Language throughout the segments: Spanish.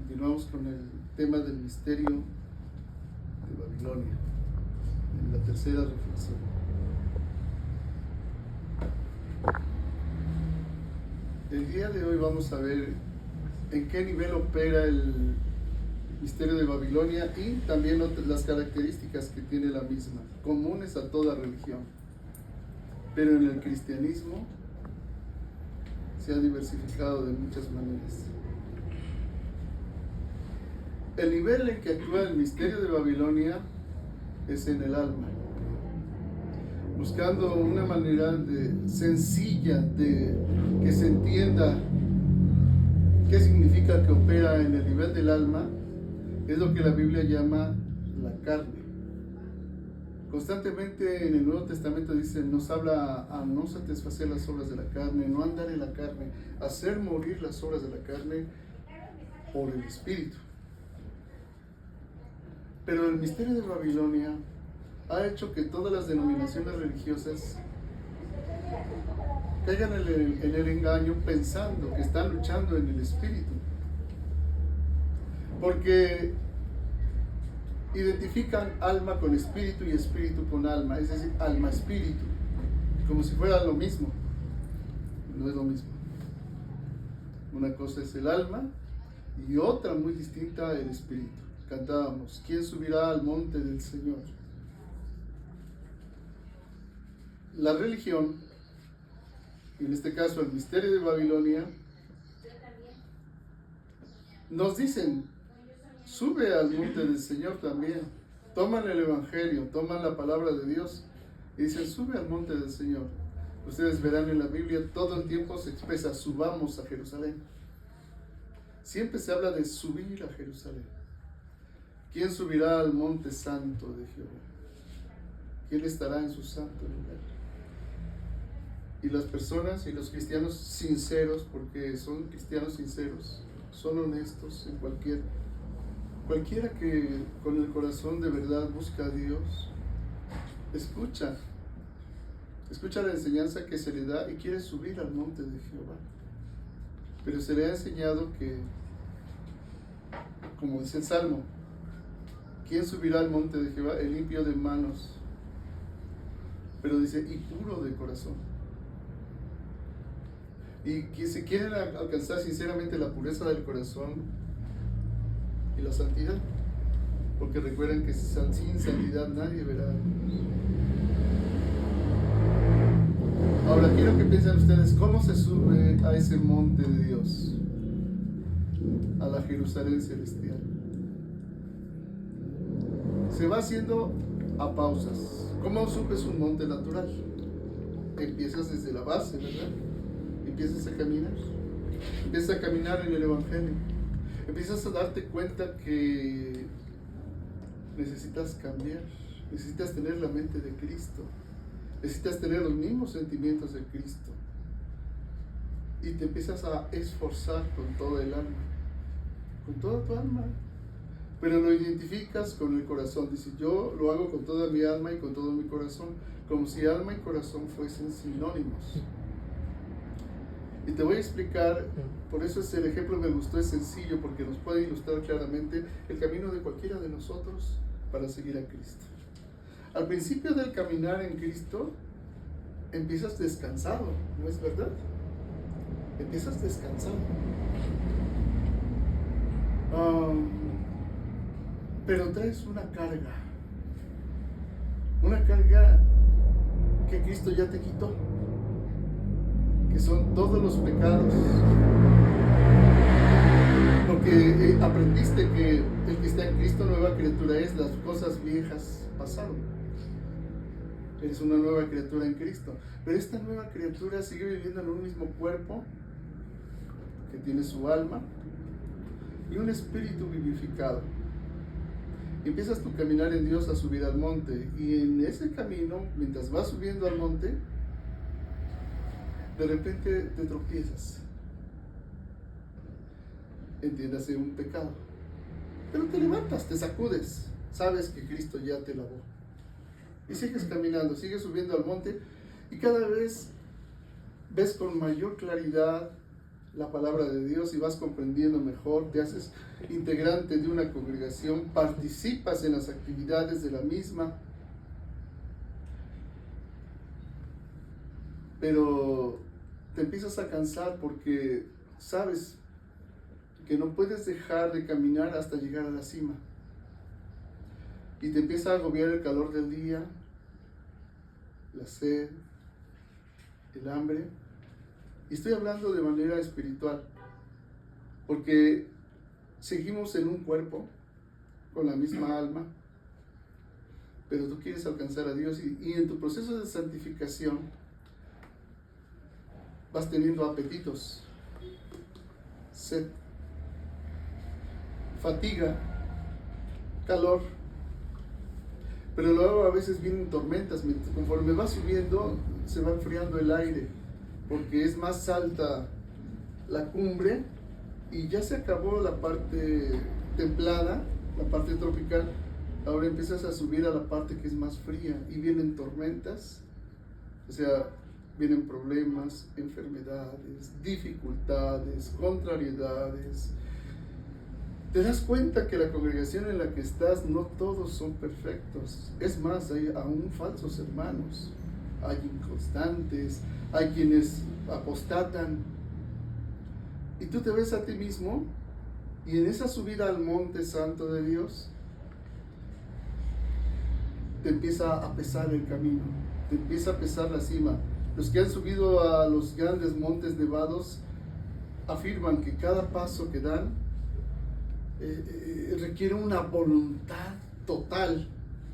Continuamos con el tema del misterio de Babilonia, en la tercera reflexión. El día de hoy vamos a ver en qué nivel opera el misterio de Babilonia y también las características que tiene la misma, comunes a toda religión. Pero en el cristianismo se ha diversificado de muchas maneras. El nivel en que actúa el misterio de Babilonia es en el alma, buscando una manera sencilla de que se entienda qué significa que opera en el nivel del alma. Es lo que la Biblia llama la carne. Constantemente en el Nuevo Testamento dice, nos habla a no satisfacer las obras de la carne, no andar en la carne, hacer morir las obras de la carne por el Espíritu. Pero el misterio de Babilonia ha hecho que todas las denominaciones religiosas caigan en el engaño pensando que están luchando en el Espíritu. Porque identifican alma con espíritu y espíritu con alma, es decir, alma-espíritu, como si fuera lo mismo. No es lo mismo. Una cosa es el alma y otra muy distinta el espíritu. Cantábamos, ¿quién subirá al monte del Señor? La religión, en este caso el misterio de Babilonia, nos dicen, sube al monte del Señor también. Toman el Evangelio, toman la palabra de Dios y dicen, sube al monte del Señor. Ustedes verán en la Biblia, todo el tiempo se expresa, subamos a Jerusalén. Siempre se habla de subir a Jerusalén. ¿Quién subirá al monte santo de Jehová? ¿Quién estará en su santo lugar? Y las personas y los cristianos sinceros, porque son cristianos sinceros, son honestos en cualquiera que con el corazón de verdad busca a Dios, escucha la enseñanza que se le da y quiere subir al monte de Jehová. Pero se le ha enseñado que, como dice el Salmo, ¿quién subirá al monte de Jehová? El limpio de manos. Pero dice, y puro de corazón. Y que si quieren alcanzar sinceramente la pureza del corazón y la santidad, porque recuerden que sin santidad nadie verá. Ahora quiero que piensen ustedes, ¿cómo se sube a ese monte de Dios? A la Jerusalén celestial. Se va haciendo a pausas. ¿Cómo subes un monte natural? Empiezas desde la base, ¿verdad? Empiezas a caminar en el Evangelio. Empiezas a darte cuenta que necesitas cambiar, necesitas tener la mente de Cristo, necesitas tener los mismos sentimientos de Cristo. Y te empiezas a esforzar con todo el alma, con toda tu alma. Pero lo identificas con el corazón. Dice, yo lo hago con toda mi alma y con todo mi corazón, como si alma y corazón fuesen sinónimos. Y te voy a explicar, por eso el ejemplo me gustó, es sencillo, porque nos puede ilustrar claramente el camino de cualquiera de nosotros para seguir a Cristo. Al principio del caminar en Cristo, empiezas descansado, ¿no es verdad? Empiezas descansado. Pero traes una carga que Cristo ya te quitó, que son todos los pecados, porque aprendiste que el que está en Cristo nueva criatura es, las cosas viejas pasaron, eres una nueva criatura en Cristo, pero esta nueva criatura sigue viviendo en un mismo cuerpo que tiene su alma y un espíritu vivificado. Empiezas tu caminar en Dios a subir al monte, y en ese camino, mientras vas subiendo al monte, de repente te tropiezas, entiéndase, un pecado, pero te levantas, te sacudes, sabes que Cristo ya te lavó y sigues caminando, sigues subiendo al monte, y cada vez ves con mayor claridad la palabra de Dios y vas comprendiendo mejor, te haces integrante de una congregación, participas en las actividades de la misma, pero te empiezas a cansar porque sabes que no puedes dejar de caminar hasta llegar a la cima. Y te empieza a agobiar el calor del día, la sed, el hambre. Y estoy hablando de manera espiritual, porque seguimos en un cuerpo, con la misma alma, pero tú quieres alcanzar a Dios y en tu proceso de santificación vas teniendo apetitos, sed, fatiga, calor, pero luego a veces vienen tormentas. Conforme va subiendo se va enfriando el aire porque es más alta la cumbre y ya se acabó la parte templada, la parte tropical. Ahora empiezas a subir a la parte que es más fría y vienen tormentas, o sea, vienen problemas, enfermedades, dificultades, contrariedades. Te das cuenta que la congregación en la que estás no todos son perfectos. Es más, hay aún falsos hermanos, hay inconstantes, hay quienes apostatan. Y tú te ves a ti mismo y en esa subida al monte santo de Dios te empieza a pesar el camino, te empieza a pesar la cima. Los que han subido a los grandes montes nevados afirman que cada paso que dan requiere una voluntad total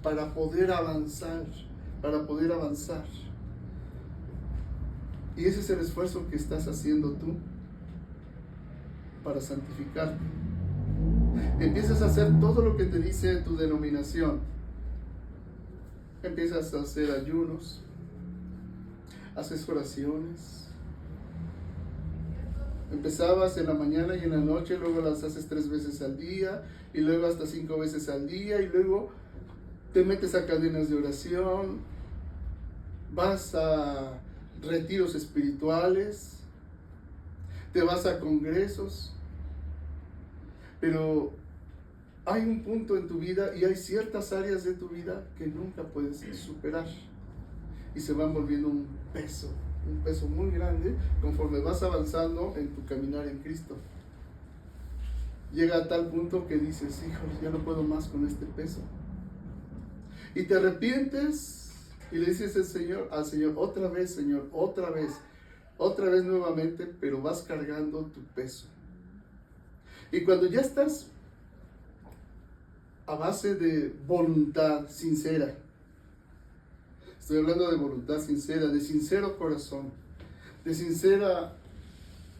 para poder avanzar, Y ese es el esfuerzo que estás haciendo tú para santificarte. Empiezas a hacer todo lo que te dice tu denominación. Empiezas a hacer ayunos, haces oraciones. Empezabas en la mañana y en la noche, luego las haces 3 veces al día, y luego hasta 5 veces al día, y luego te metes a cadenas de oración, vas a retiros espirituales, te vas a congresos, pero hay un punto en tu vida y hay ciertas áreas de tu vida que nunca puedes superar y se van volviendo un peso muy grande conforme vas avanzando en tu caminar en Cristo. Llega a tal punto que dices, híjole, ya no puedo más con este peso. Y te arrepientes y le dices al Señor, otra vez, Señor, otra vez nuevamente, pero vas cargando tu peso. Y cuando ya estás a base de voluntad sincera, estoy hablando de voluntad sincera, de sincero corazón, de sincera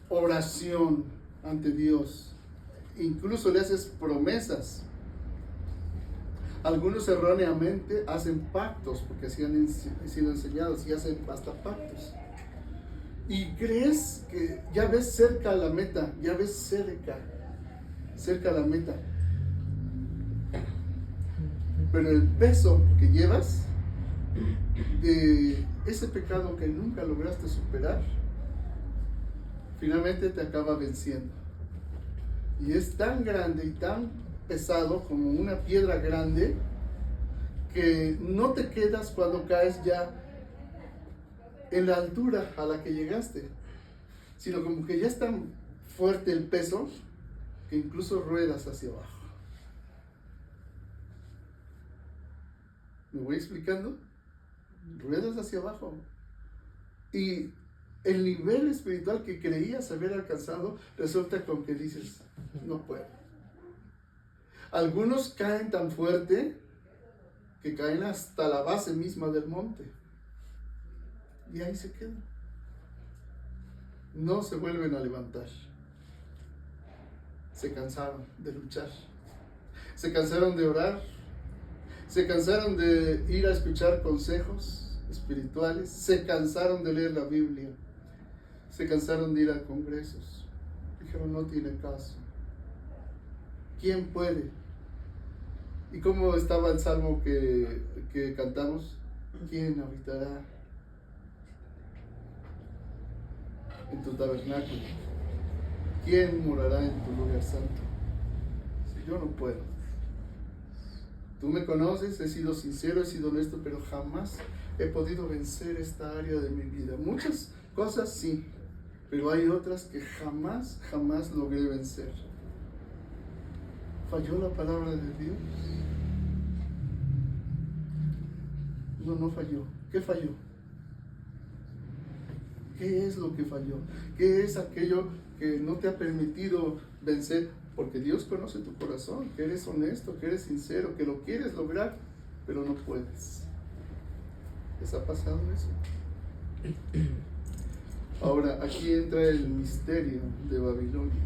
oración ante Dios. Incluso le haces promesas. Algunos erróneamente hacen pactos, porque así han sido enseñados, y hacen hasta pactos. Y crees que ya ves cerca la meta, cerca la meta. Pero el peso que llevas de ese pecado que nunca lograste superar, finalmente te acaba venciendo. Y es tan grande y tan pesado como una piedra grande que no te quedas cuando caes ya en la altura a la que llegaste, sino como que ya es tan fuerte el peso que incluso ruedas hacia abajo. ¿Me voy explicando? Ruedas hacia abajo. Y el nivel espiritual que creías haber alcanzado resulta con que dices, no puedo. Algunos caen tan fuerte que caen hasta la base misma del monte. Y ahí se quedan. No se vuelven a levantar. Se cansaron de luchar. Se cansaron de orar. Se cansaron de ir a escuchar consejos espirituales. Se cansaron de leer la Biblia. Se cansaron de ir a congresos. Dijeron, no tiene caso. ¿Quién puede? ¿Y cómo estaba el salmo que cantamos? ¿Quién habitará en tu tabernáculo? ¿quién morará en tu lugar santo? Si yo no puedo. Tú me conoces, he sido sincero, he sido honesto, pero jamás he podido vencer esta área de mi vida. Muchas cosas sí, pero hay otras que jamás logré vencer. ¿Falló la palabra de Dios? No falló. ¿Qué falló? ¿Qué es lo que falló? ¿Qué es aquello que no te ha permitido vencer? Porque Dios conoce tu corazón, que eres honesto, que eres sincero, que lo quieres lograr, pero no puedes. ¿Les ha pasado eso? Ahora, aquí entra el misterio de Babilonia.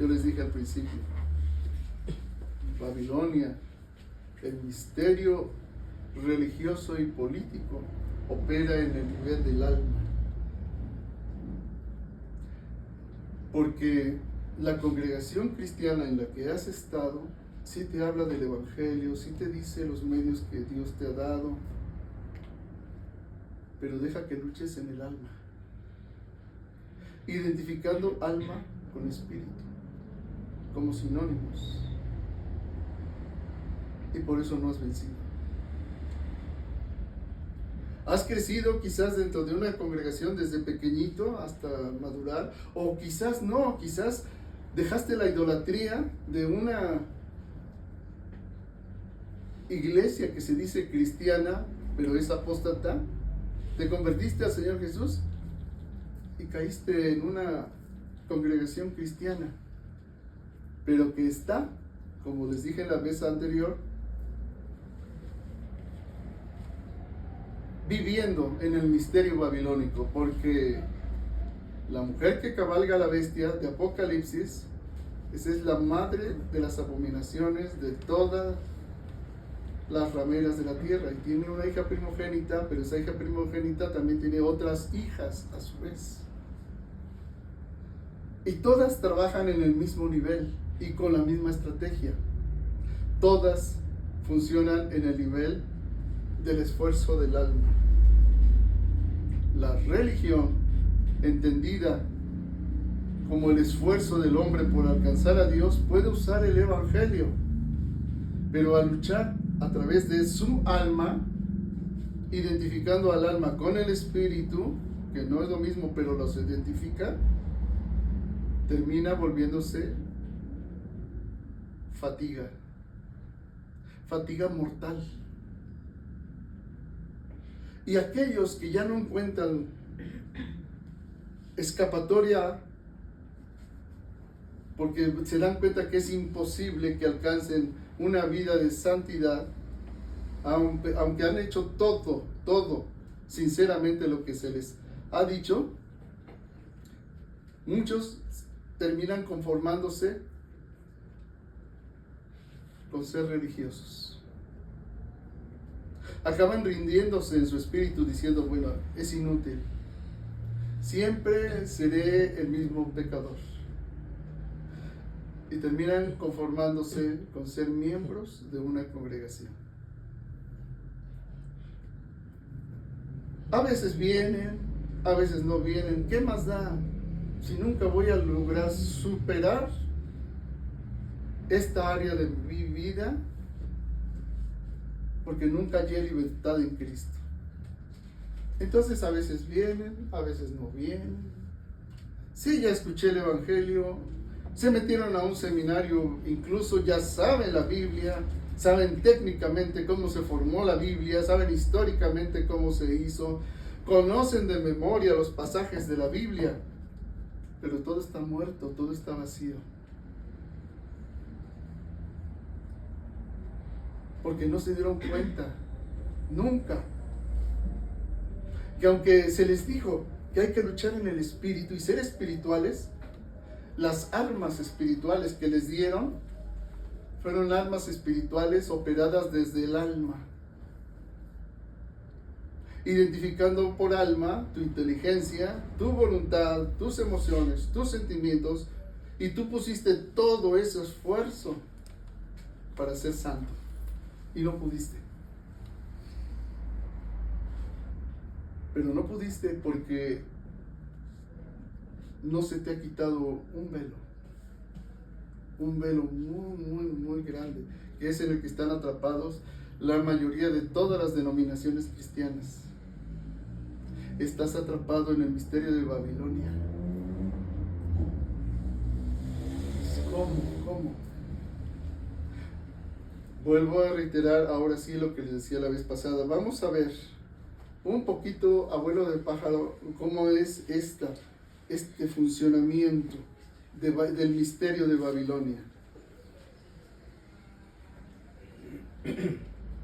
Yo les dije al principio, Babilonia, el misterio religioso y político opera en el nivel del alma. Porque la congregación cristiana en la que has estado sí te habla del Evangelio, sí te dice los medios que Dios te ha dado, pero deja que luches en el alma, identificando alma con espíritu como sinónimos, y por eso no has vencido. Has crecido quizás dentro de una congregación desde pequeñito hasta madurar, o quizás no, quizás dejaste la idolatría de una iglesia que se dice cristiana, pero es apóstata. Te convertiste al Señor Jesús y caíste en una congregación cristiana, pero que está, como les dije la vez anterior, viviendo en el misterio babilónico, porque la mujer que cabalga la bestia de Apocalipsis, esa es la madre de las abominaciones de todas las rameras de la tierra, y tiene una hija primogénita, pero esa hija primogénita también tiene otras hijas a su vez, y todas trabajan en el mismo nivel y con la misma estrategia. Todas funcionan en el nivel del esfuerzo del alma. La religión, entendida como el esfuerzo del hombre por alcanzar a Dios, puede usar el Evangelio, pero al luchar a través de su alma, identificando al alma con el espíritu, que no es lo mismo, pero los identifica, termina volviéndose fatiga mortal. Y aquellos que ya no encuentran escapatoria, porque se dan cuenta que es imposible que alcancen una vida de santidad, aunque han hecho todo sinceramente lo que se les ha dicho, muchos terminan conformándose con ser religiosos. Acaban rindiéndose en su espíritu diciendo, bueno, es inútil, siempre seré el mismo pecador. Y terminan conformándose con ser miembros de una congregación. A veces vienen, a veces no vienen. ¿Qué más da? Si nunca voy a lograr superar esta área de mi vida, porque nunca hallé libertad en Cristo. Entonces a veces vienen, a veces no vienen. Sí, ya escuché el Evangelio, se metieron a un seminario, incluso ya saben la Biblia, saben técnicamente cómo se formó la Biblia, saben históricamente cómo se hizo, conocen de memoria los pasajes de la Biblia, pero todo está muerto, todo está vacío. Porque no se dieron cuenta, nunca, que aunque se les dijo que hay que luchar en el espíritu y ser espirituales, las armas espirituales que les dieron fueron armas espirituales operadas desde el alma, identificando por alma tu inteligencia, tu voluntad, tus emociones, tus sentimientos, y tú pusiste todo ese esfuerzo para ser santo y no pudiste. Pero no pudiste porque no se te ha quitado un velo muy grande, que es en el que están atrapados la mayoría de todas las denominaciones cristianas. Estás atrapado en el misterio de Babilonia. ¿Cómo? Vuelvo a reiterar ahora sí lo que les decía la vez pasada. Vamos a ver un poquito, abuelo de pájaro, cómo es este funcionamiento del misterio de Babilonia.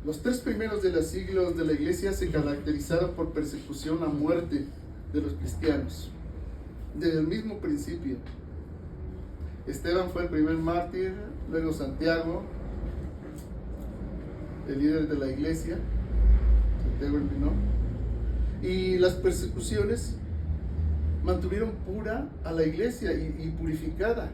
Los 3 primeros de los siglos de la iglesia se caracterizaron por persecución a muerte de los cristianos, desde el mismo principio. Esteban fue el primer mártir, luego Santiago, el líder de la iglesia, Santiago el Menor, y las persecuciones mantuvieron pura a la iglesia y purificada.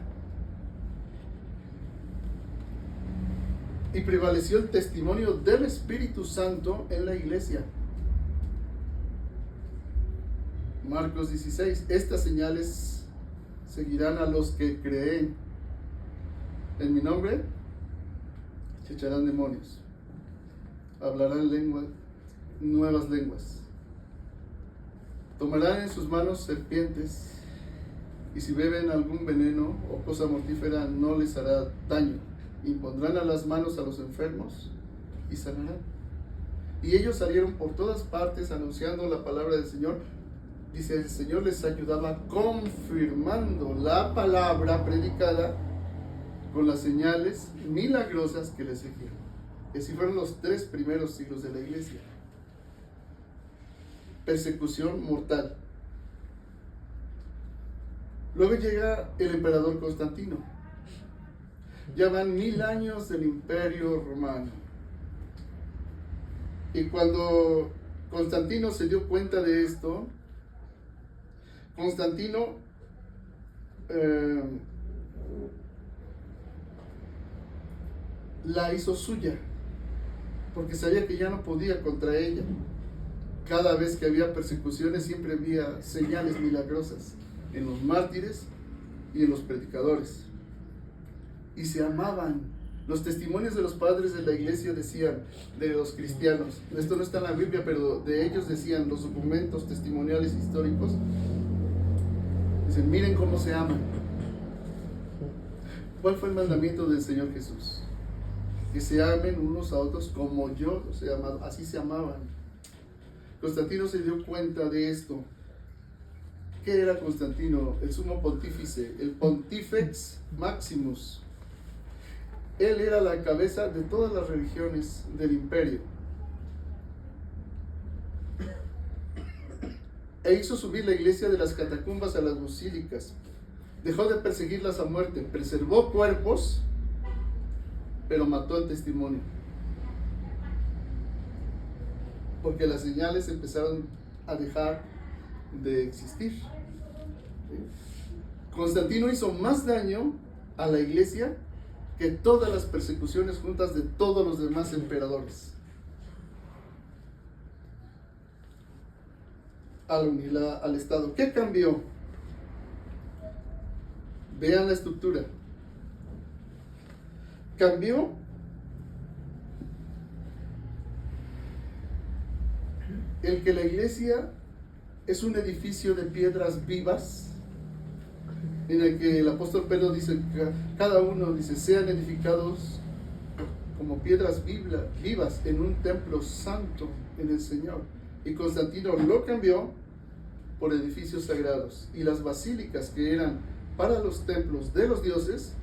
Y prevaleció el testimonio del Espíritu Santo en la iglesia. Marcos 16, estas señales seguirán a los que creen. En mi nombre se echarán demonios, hablarán nuevas lenguas, tomarán en sus manos serpientes, y si beben algún veneno o cosa mortífera no les hará daño. Impondrán a las manos a los enfermos y sanarán. Y ellos salieron por todas partes anunciando la palabra del Señor. Dice, el Señor les ayudaba confirmando la palabra predicada con las señales milagrosas que les seguían. Y así fueron los 3 primeros siglos de la iglesia. Persecución mortal. Luego llega el emperador Constantino. Ya van 1000 años del Imperio Romano. Y cuando Constantino se dio cuenta de esto, Constantino la hizo suya, porque sabía que ya no podía contra ella. Cada vez que había persecuciones siempre había señales milagrosas en los mártires y en los predicadores. Y se amaban. Los testimonios de los padres de la iglesia decían, de los cristianos, esto no está en la Biblia, pero de ellos decían los documentos testimoniales históricos, dicen, miren cómo se aman. ¿Cuál fue el mandamiento del Señor Jesús? Que se amen unos a otros como yo los he amado. Así se amaban. Constantino se dio cuenta de esto. ¿Qué era Constantino? El sumo pontífice, el Pontifex Maximus. Él era la cabeza de todas las religiones del imperio. E hizo subir la iglesia de las catacumbas a las basílicas. Dejó de perseguirlas a muerte. Preservó cuerpos, pero mató el testimonio. Porque las señales empezaron a dejar de existir. Constantino hizo más daño a la iglesia que todas las persecuciones juntas de todos los demás emperadores. Al unirla al Estado. ¿Qué cambió? Vean la estructura. Cambió el que la iglesia es un edificio de piedras vivas, en el que el apóstol Pedro dice, cada uno dice, sean edificados como piedras vivas en un templo santo en el Señor. Y Constantino lo cambió por edificios sagrados. Y las basílicas que eran para los templos de los dioses,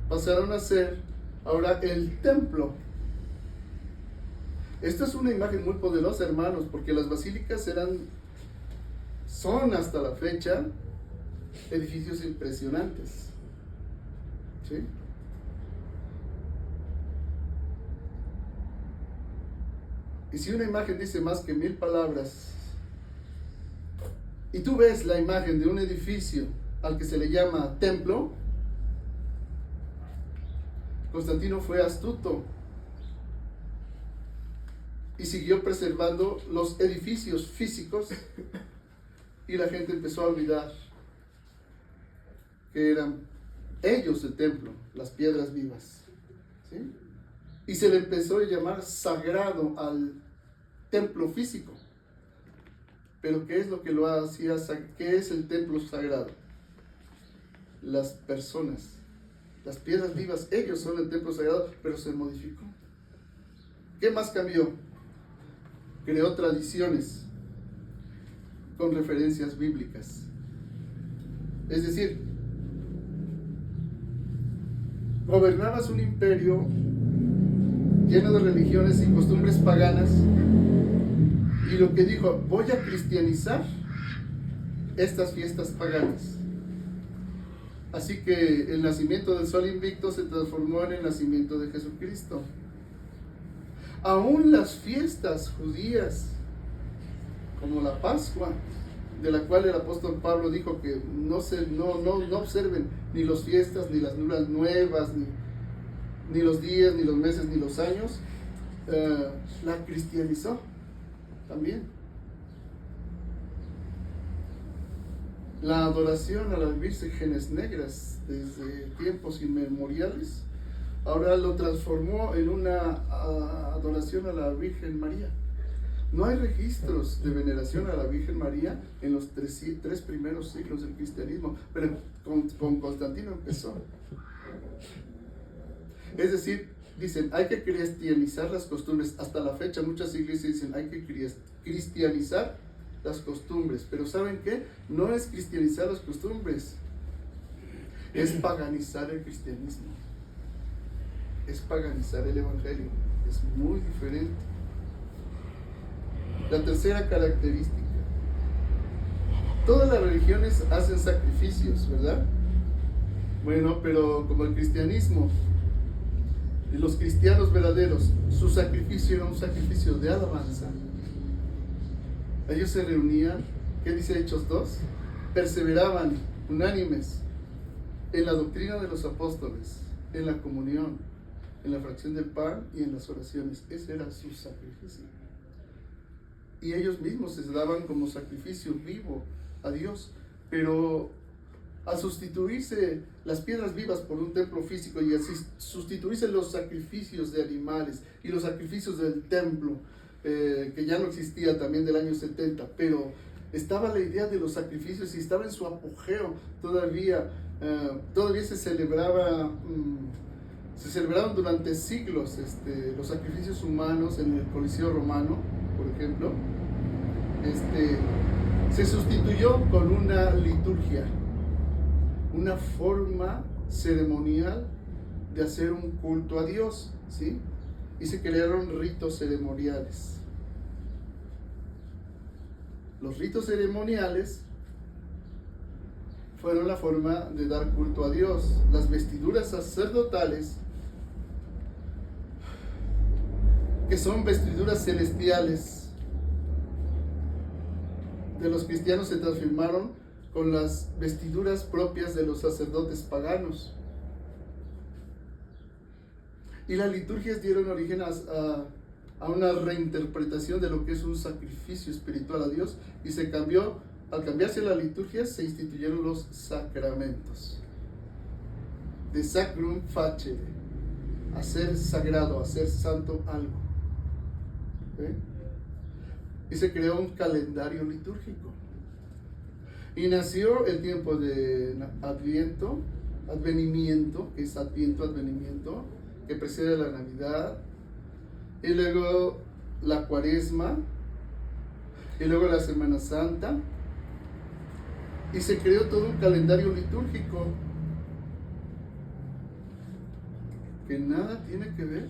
pasaron a ser ahora el templo. Esta es una imagen muy poderosa, hermanos, porque las basílicas son hasta la fecha edificios impresionantes. ¿Sí? Y si una imagen dice más que 1000 palabras, y tú ves la imagen de un edificio al que se le llama templo, Constantino fue astuto y siguió preservando los edificios físicos, y la gente empezó a olvidar que eran ellos el templo, las piedras vivas, ¿sí? Y se le empezó a llamar sagrado al templo físico. Pero ¿qué es lo que lo hacía? ¿Qué es el templo sagrado? Las personas, las piedras vivas, ellos son el templo sagrado, pero se modificó. ¿Qué más cambió? Creó tradiciones con referencias bíblicas. Es decir, gobernabas un imperio lleno de religiones y costumbres paganas, y lo que dijo, voy a cristianizar estas fiestas paganas. Así que el nacimiento del sol invicto se transformó en el nacimiento de Jesucristo. Aún las fiestas judías, como la Pascua, de la cual el apóstol Pablo dijo que no observen ni las fiestas, ni las lunas nuevas, ni los días, ni los meses, ni los años, la cristianizó también. La adoración a las vírgenes negras desde tiempos inmemoriales, ahora lo transformó en una adoración a la Virgen María. No hay registros de veneración a la Virgen María en los tres primeros siglos del cristianismo, pero con Constantino empezó. Es decir, dicen, hay que cristianizar las costumbres. Hasta la fecha muchas iglesias dicen, hay que cristianizar las costumbres. Pero ¿saben qué? No es cristianizar las costumbres, es paganizar el cristianismo. Es paganizar el evangelio. Es muy diferente. La tercera característica. Todas las religiones hacen sacrificios, ¿verdad? Bueno, pero como el cristianismo, los cristianos verdaderos, su sacrificio era un sacrificio de alabanza. Ellos se reunían, ¿qué dice Hechos 2? Perseveraban unánimes en la doctrina de los apóstoles, en la comunión, en la fracción del pan y en las oraciones. Ese era su sacrificio. Y ellos mismos se daban como sacrificio vivo a Dios. Pero al sustituirse las piedras vivas por un templo físico y así sustituirse los sacrificios de animales y los sacrificios del templo, que ya no existía también del año 70, pero estaba la idea de los sacrificios y estaba en su apogeo todavía. Todavía se celebraban durante siglos los sacrificios humanos en el Coliseo Romano, por ejemplo. Se sustituyó con una liturgia, una forma ceremonial de hacer un culto a Dios, ¿sí? Y se crearon ritos ceremoniales. Los ritos ceremoniales fueron la forma de dar culto a Dios. Las vestiduras sacerdotales, que son vestiduras celestiales, de los cristianos se transformaron con las vestiduras propias de los sacerdotes paganos. Y las liturgias dieron origen a una reinterpretación de lo que es un sacrificio espiritual a Dios, y se cambió. Al cambiarse la liturgia, se instituyeron los sacramentos. De sacrum facere, hacer sagrado, hacer santo algo. ¿Okay? Y se creó un calendario litúrgico. Y nació el tiempo de advenimiento, que es advenimiento, que precede la Navidad, y luego la Cuaresma, y luego la Semana Santa, y se creó todo un calendario litúrgico que nada tiene que ver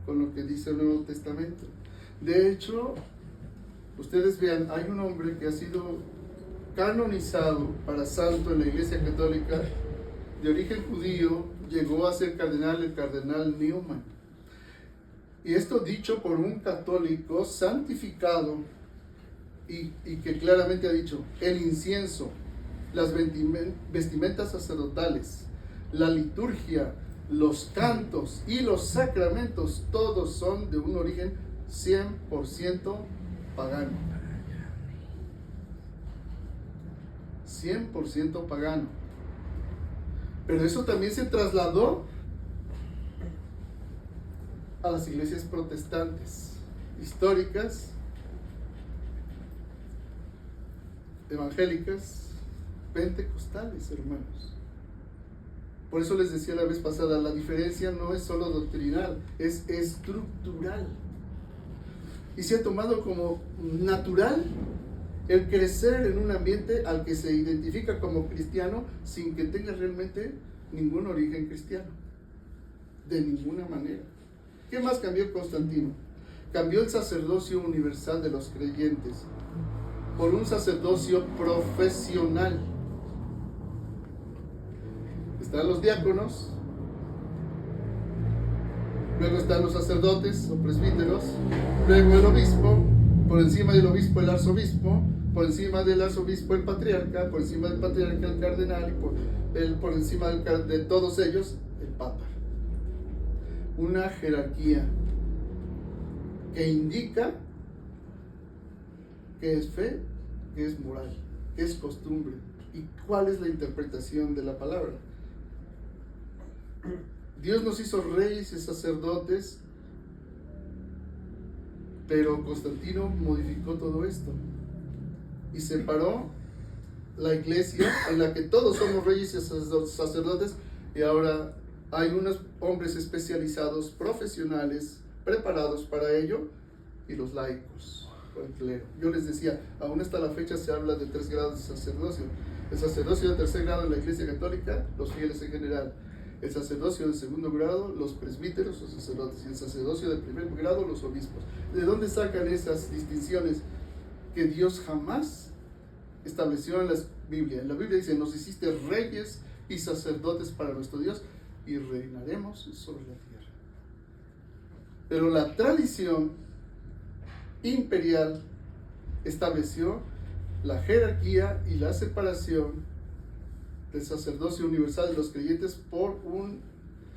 con lo que dice el Nuevo Testamento. De hecho, ustedes vean, hay un hombre que ha sido canonizado para santo en la Iglesia Católica, de origen judío, llegó a ser cardenal, el cardenal Newman. Y esto dicho por un católico santificado, y que claramente ha dicho, el incienso, las vestimentas sacerdotales, la liturgia, los cantos y los sacramentos, todos son de un origen 100% pagano. 100% pagano. Pero eso también se trasladó a las iglesias protestantes, históricas, evangélicas, pentecostales, hermanos. Por eso les decía la vez pasada, la diferencia no es solo doctrinal, es estructural. Y se ha tomado como natural el crecer en un ambiente al que se identifica como cristiano sin que tenga realmente ningún origen cristiano. De ninguna manera. ¿Qué más cambió Constantino? Cambió el sacerdocio universal de los creyentes por un sacerdocio profesional. Están los diáconos, luego están los sacerdotes o presbíteros, luego el obispo, por encima del obispo el arzobispo, por encima del arzobispo el patriarca, por encima del patriarca el cardenal y por encima de todos ellos el papa. Una jerarquía que indica qué es fe, qué es moral, qué es costumbre y cuál es la interpretación de la palabra. Dios nos hizo reyes y sacerdotes, pero Constantino modificó todo esto y separó la iglesia en la que todos somos reyes y sacerdotes, y ahora hay unos hombres especializados, profesionales, preparados para ello, y los laicos, o el clero. Yo les decía, aún hasta la fecha se habla de 3 grados de sacerdocio. El sacerdocio de tercer grado en la Iglesia Católica, los fieles en general. El sacerdocio de segundo grado, los presbíteros o sacerdotes. Y el sacerdocio de primer grado, los obispos. ¿De dónde sacan esas distinciones que Dios jamás estableció en la Biblia? En la Biblia dice, nos hiciste reyes y sacerdotes para nuestro Dios y reinaremos sobre la tierra. Pero la tradición imperial estableció la jerarquía y la separación del sacerdocio universal de los creyentes por un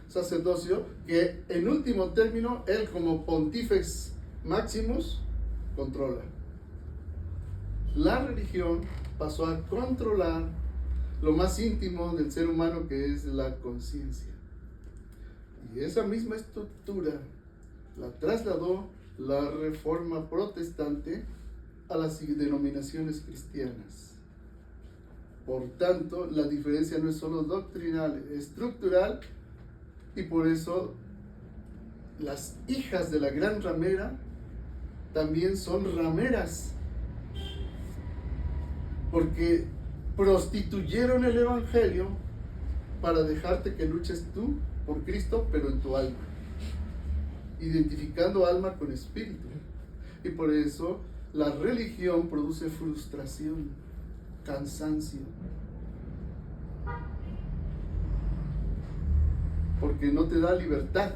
sacerdocio que en último término él como pontífex maximus controla. La religión pasó a controlar lo más íntimo del ser humano, que es la conciencia, y esa misma estructura la trasladó la Reforma protestante a las denominaciones cristianas. Por tanto, la diferencia no es solo doctrinal, es estructural, y por eso las hijas de la gran ramera también son rameras, porque prostituyeron el evangelio para dejarte que luches tú por Cristo, pero en tu alma, identificando alma con espíritu. Y por eso la religión produce frustración, cansancio, porque no te da libertad.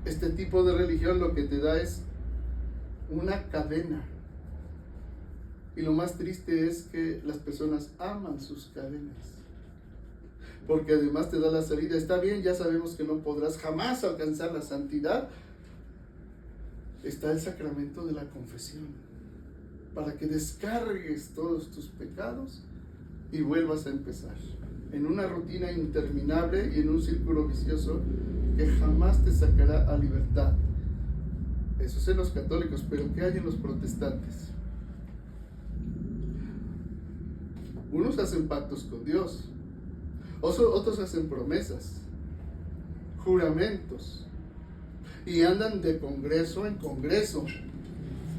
Este tipo de religión lo que te da es una cadena, y lo más triste es que las personas aman sus cadenas, porque además te da la salida. Está bien, ya sabemos que no podrás jamás alcanzar la santidad. Está el sacramento de la confesión, para que descargues todos tus pecados y vuelvas a empezar en una rutina interminable y en un círculo vicioso que jamás te sacará a libertad. Eso es en los católicos, pero ¿qué hay en los protestantes? Unos hacen pactos con Dios, otros hacen promesas, juramentos, y andan de congreso en congreso,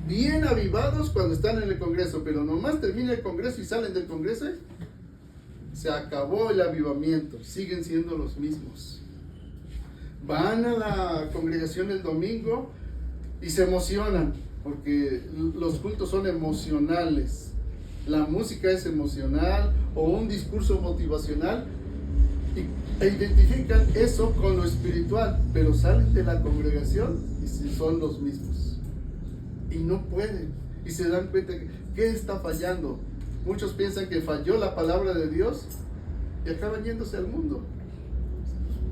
bien avivados cuando están en el congreso, pero nomás termina el congreso y salen del congreso, se acabó el avivamiento, siguen siendo los mismos. Van a la congregación el domingo y se emocionan, porque los cultos son emocionales. La música es emocional, o un discurso motivacional, e identifican eso con lo espiritual, pero salen de la congregación y son los mismos, y no pueden, y se dan cuenta que está fallando. Muchos piensan que falló la palabra de Dios y acaban yéndose al mundo.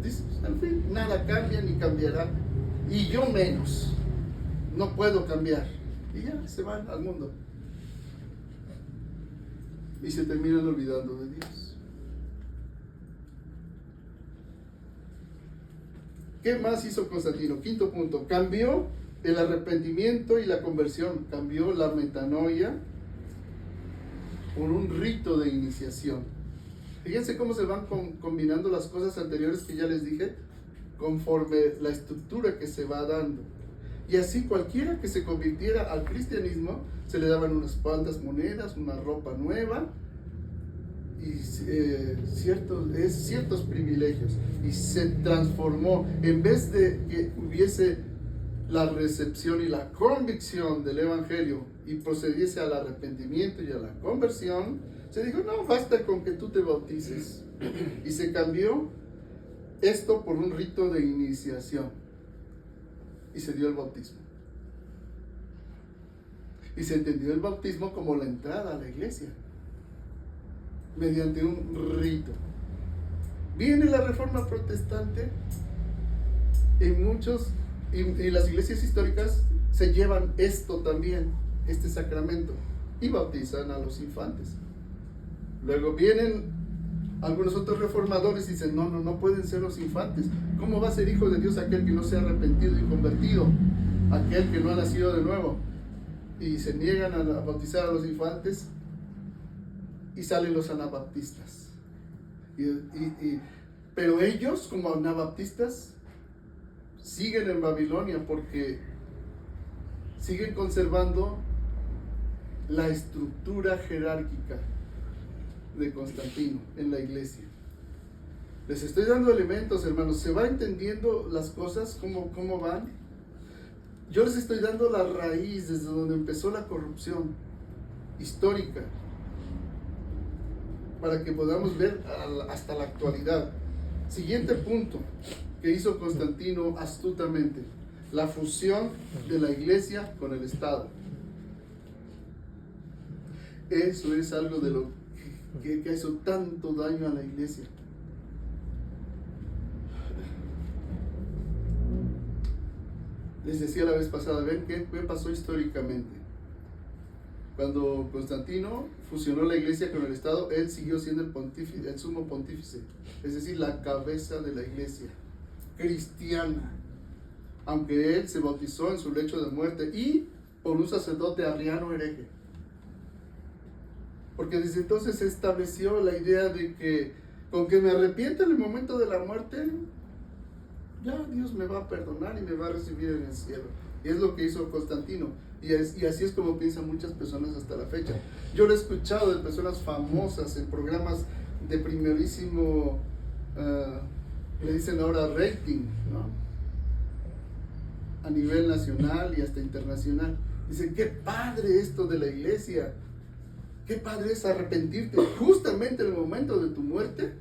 Dicen, al fin, nada cambia ni cambiará, y yo menos, no puedo cambiar, y ya se van al mundo. y se terminan olvidando de Dios. ¿Qué más hizo Constantino? Quinto punto, cambió el arrepentimiento y la conversión, cambió la metanoia por un rito de iniciación. Fíjense cómo se van combinando las cosas anteriores que ya les dije, conforme la estructura que se va dando. Y así cualquiera que se convirtiera al cristianismo, se le daban unas cuantas monedas, una ropa nueva, y ciertos privilegios, y se transformó. En vez de que hubiese la recepción y la convicción del evangelio y procediese al arrepentimiento y a la conversión, se dijo, no, basta con que tú te bautices. Y se cambió esto por un rito de iniciación, y se dio el bautismo, y se entendió el bautismo como la entrada a la iglesia mediante un rito. Viene la Reforma Protestante, y las iglesias históricas se llevan esto también, este sacramento, y bautizan a los infantes. Luego vienen algunos otros reformadores y dicen, no pueden ser los infantes. ¿Cómo va a ser hijo de Dios aquel que no se ha arrepentido y convertido? Aquel que no ha nacido de nuevo. Y se niegan a bautizar a los infantes, y salen los anabaptistas. Pero ellos, como anabaptistas, siguen en Babilonia porque siguen conservando la estructura jerárquica de Constantino en la iglesia. Les estoy dando elementos, hermanos. ¿Se va entendiendo las cosas, cómo van? Yo les estoy dando la raíz desde donde empezó la corrupción histórica, para que podamos ver hasta la actualidad. Siguiente punto que hizo Constantino astutamente: la fusión de la iglesia con el Estado. Eso es algo de lo que hizo tanto daño a la iglesia. Les decía la vez pasada, ven qué pasó históricamente. Cuando Constantino fusionó la iglesia con el Estado, él siguió siendo el sumo pontífice, es decir, la cabeza de la iglesia cristiana, aunque él se bautizó en su lecho de muerte y por un sacerdote arriano hereje. Porque desde entonces se estableció la idea de que con que me arrepienta en el momento de la muerte, ya Dios me va a perdonar y me va a recibir en el cielo. Y es lo que hizo Constantino. Y así es como piensan muchas personas hasta la fecha. Yo lo he escuchado de personas famosas en programas de primerísimo, le dicen ahora rating, ¿no? A nivel nacional y hasta internacional. Dicen, qué padre esto de la iglesia. Qué padre es arrepentirte justamente en el momento de tu muerte.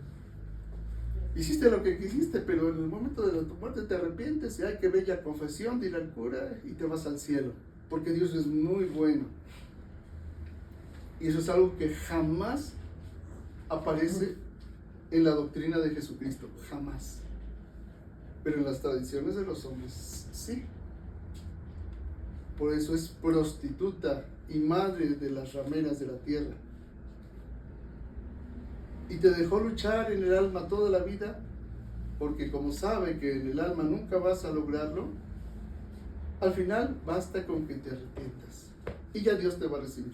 Hiciste lo que quisiste, pero en el momento de tu muerte te arrepientes y hay que bella confesión, dile al cura y te vas al cielo. Porque Dios es muy bueno. Y eso es algo que jamás aparece en la doctrina de Jesucristo. Jamás. Pero en las tradiciones de los hombres, sí. Por eso es prostituta y madre de las rameras de la tierra. Y te dejó luchar en el alma toda la vida, porque como sabe que en el alma nunca vas a lograrlo, al final basta con que te arrepientas y ya Dios te va a recibir.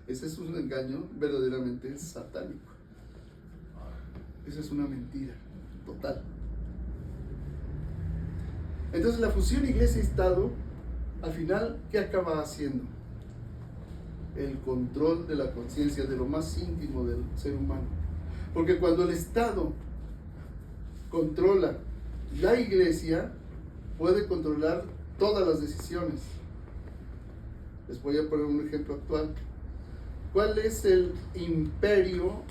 Ese es un engaño verdaderamente satánico. Esa es una mentira total. Entonces la fusión iglesia-estado, al final, ¿qué acaba haciendo? El control de la conciencia, de lo más íntimo del ser humano. Porque cuando el Estado controla la iglesia, puede controlar todas las decisiones. Les voy a poner un ejemplo actual. ¿Cuál es el imperio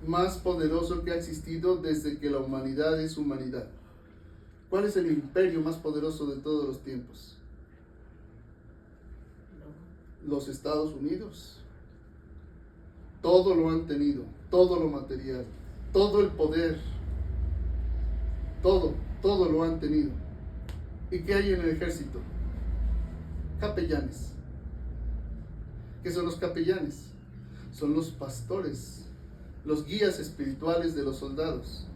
más poderoso que ha existido desde que la humanidad es humanidad? ¿Cuál es el imperio más poderoso de todos los tiempos? Los Estados Unidos. Todo lo han tenido, todo lo material, todo el poder, todo lo han tenido. ¿Y qué hay en el ejército? Capellanes. ¿Qué son los capellanes? son los pastores, los guías espirituales de los soldados.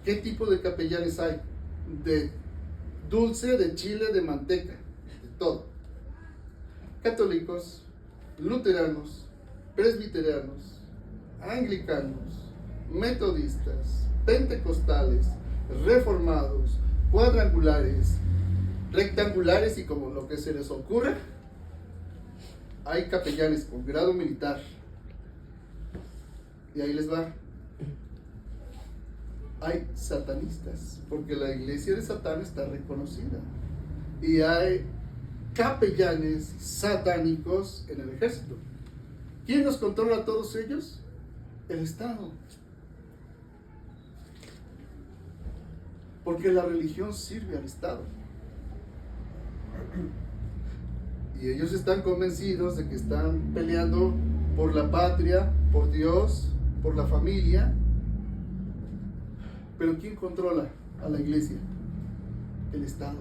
¿Qué tipo de capellanes hay? De dulce, de chile, de manteca, de todo. Católicos, luteranos, presbiterianos, anglicanos, metodistas, pentecostales, reformados, cuadrangulares, rectangulares y como lo que se les ocurra. Hay capellanes con grado militar. Y ahí les va. Hay satanistas, porque la iglesia de Satán está reconocida. Y hay capellanes satánicos en el ejército. ¿Quién los controla a todos ellos? El Estado. Porque la religión sirve al Estado. Y ellos están convencidos de que están peleando por la patria, por Dios, por la familia. Pero ¿quién controla a la iglesia? El Estado.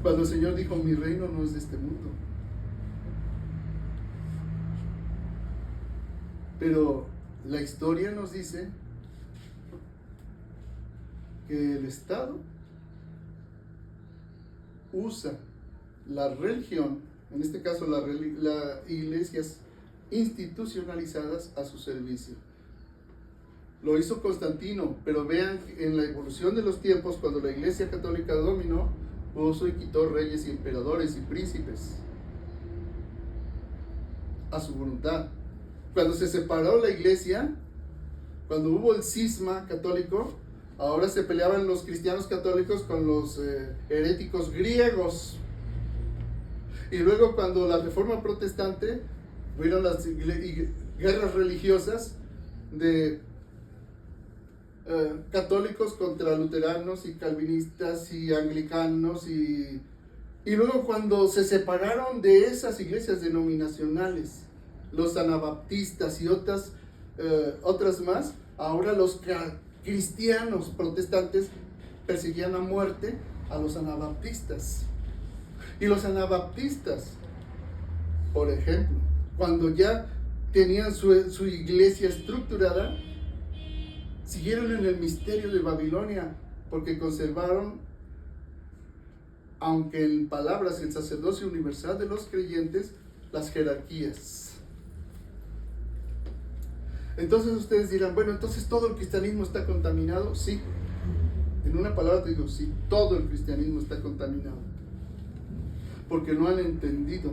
Cuando el Señor dijo, mi reino no es de este mundo. Pero la historia nos dice que el Estado usa la religión, en este caso las iglesias institucionalizadas, a su servicio. Lo hizo Constantino, pero vean en la evolución de los tiempos, cuando la iglesia católica dominó, puso y quitó reyes y emperadores y príncipes a su voluntad. Cuando se separó la iglesia, cuando hubo el cisma católico, ahora se peleaban los cristianos católicos con los heréticos griegos. Y luego cuando la reforma protestante, fueron las guerras religiosas de católicos contra luteranos y calvinistas y anglicanos. Y luego cuando se separaron de esas iglesias denominacionales, los anabaptistas y otras más, ahora los cristianos protestantes perseguían a muerte a los anabaptistas. Y los anabaptistas, por ejemplo, cuando ya tenían su iglesia estructurada, siguieron en el misterio de Babilonia, porque conservaron, aunque en palabras, el sacerdocio universal de los creyentes, las jerarquías. Entonces ustedes dirán, bueno, entonces todo el cristianismo está contaminado. Sí, en una palabra te digo, sí, todo el cristianismo está contaminado, porque no han entendido